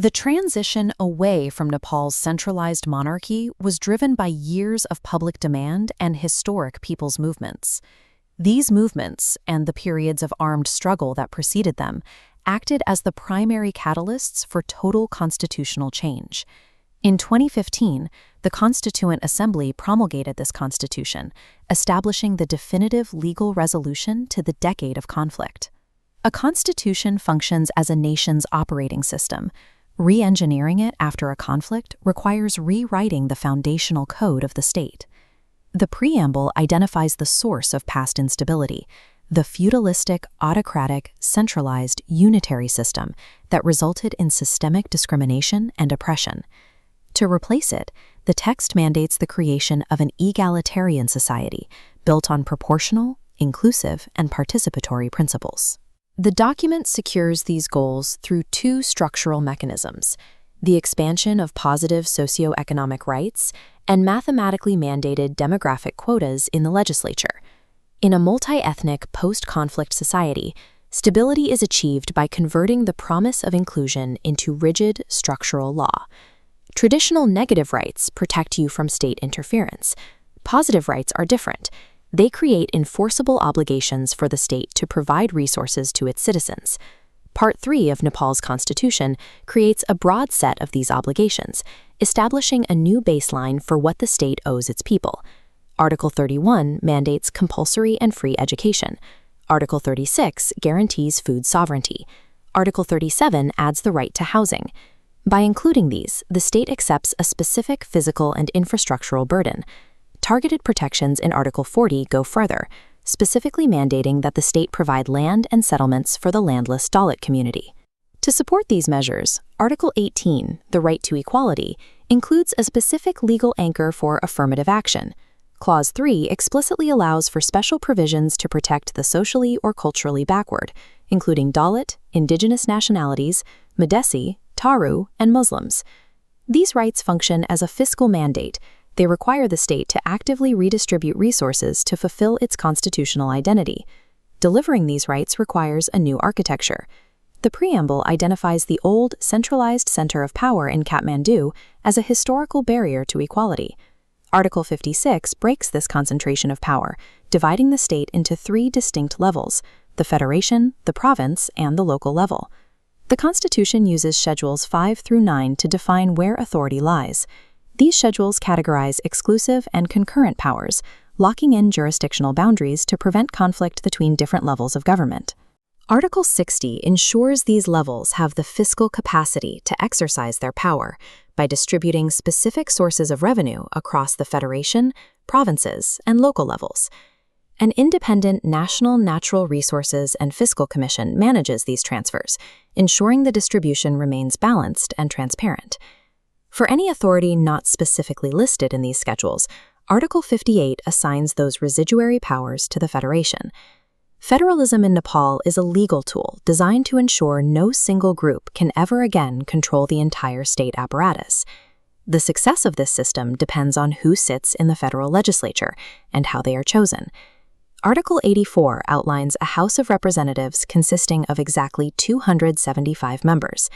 The transition away from Nepal's centralized monarchy was driven by years of public demand and historic people's movements. These movements, and the periods of armed struggle that preceded them, acted as the primary catalysts for total constitutional change. In 2015, the Constituent Assembly promulgated this constitution, establishing the definitive legal resolution to the decade of conflict. A constitution functions as a nation's operating system. Re-engineering it after a conflict requires rewriting the foundational code of the state. The preamble identifies the source of past instability, the feudalistic, autocratic, centralized, unitary system that resulted in systemic discrimination and oppression. To replace it, the text mandates the creation of an egalitarian society built on proportional, inclusive, and participatory principles. The document secures these goals through two structural mechanisms: the expansion of positive socioeconomic rights and mathematically mandated demographic quotas in the legislature. In a multi-ethnic, post-conflict society, stability is achieved by converting the promise of inclusion into rigid structural law. Traditional negative rights protect you from state interference. Positive rights are different. They create enforceable obligations for the state to provide resources to its citizens. Part 3 of Nepal's constitution creates a broad set of these obligations, establishing a new baseline for what the state owes its people. Article 31 mandates compulsory and free education. Article 36 guarantees food sovereignty. Article 37 adds the right to housing. By including these, the state accepts a specific physical and infrastructural burden. Targeted protections in Article 40 go further, specifically mandating that the state provide land and settlements for the landless Dalit community. To support these measures, Article 18, the right to equality, includes a specific legal anchor for affirmative action. Clause 3 explicitly allows for special provisions to protect the socially or culturally backward, including Dalit, indigenous nationalities, Madesi, Taru, and Muslims. These rights function as a fiscal mandate. They require the state to actively redistribute resources to fulfill its constitutional identity. Delivering these rights requires a new architecture. The preamble identifies the old, centralized center of power in Kathmandu as a historical barrier to equality. Article 56 breaks this concentration of power, dividing the state into 3 distinct levels: the federation, the province, and the local level. The Constitution uses Schedules 5 through 9 to define where authority lies. These schedules categorize exclusive and concurrent powers, locking in jurisdictional boundaries to prevent conflict between different levels of government. Article 60 ensures these levels have the fiscal capacity to exercise their power by distributing specific sources of revenue across the federation, provinces, and local levels. An independent National Natural Resources and Fiscal Commission manages these transfers, ensuring the distribution remains balanced and transparent. For any authority not specifically listed in these schedules, Article 58 assigns those residuary powers to the Federation. Federalism in Nepal is a legal tool designed to ensure no single group can ever again control the entire state apparatus. The success of this system depends on who sits in the federal legislature and how they are chosen. Article 84 outlines a House of Representatives consisting of exactly 275 members.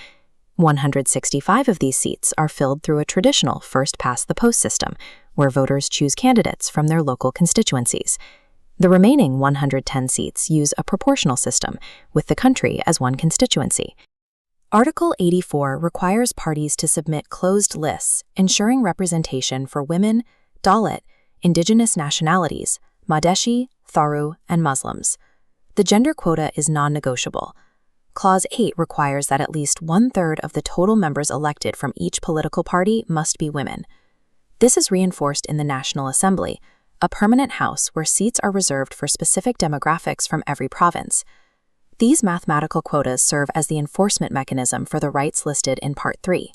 165 of these seats are filled through a traditional first-past-the-post system, where voters choose candidates from their local constituencies. The remaining 110 seats use a proportional system, with the country as one constituency. Article 84 requires parties to submit closed lists, ensuring representation for women, Dalit, indigenous nationalities, Madesi, Tharu, and Muslims. The gender quota is non-negotiable. Clause 8 requires that at least 1/3 of the total members elected from each political party must be women. This is reinforced in the National Assembly, a permanent house where seats are reserved for specific demographics from every province. These mathematical quotas serve as the enforcement mechanism for the rights listed in Part 3.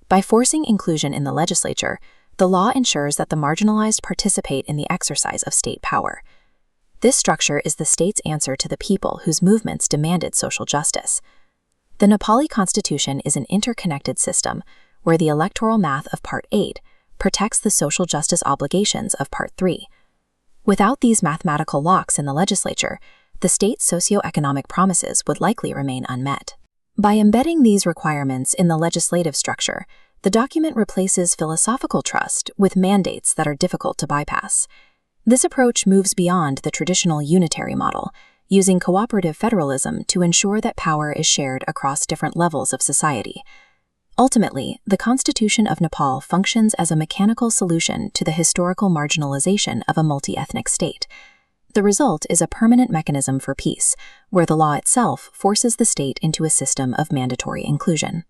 By forcing inclusion in the legislature, the law ensures that the marginalized participate in the exercise of state power. This structure is the state's answer to the people whose movements demanded social justice. The Nepali Constitution is an interconnected system where the electoral math of Part 8 protects the social justice obligations of Part 3. Without these mathematical locks in the legislature, the state's socioeconomic promises would likely remain unmet. By embedding these requirements in the legislative structure, the document replaces philosophical trust with mandates that are difficult to bypass. This approach moves beyond the traditional unitary model, using cooperative federalism to ensure that power is shared across different levels of society. Ultimately, the Constitution of Nepal functions as a mechanical solution to the historical marginalization of a multi-ethnic state. The result is a permanent mechanism for peace, where the law itself forces the state into a system of mandatory inclusion.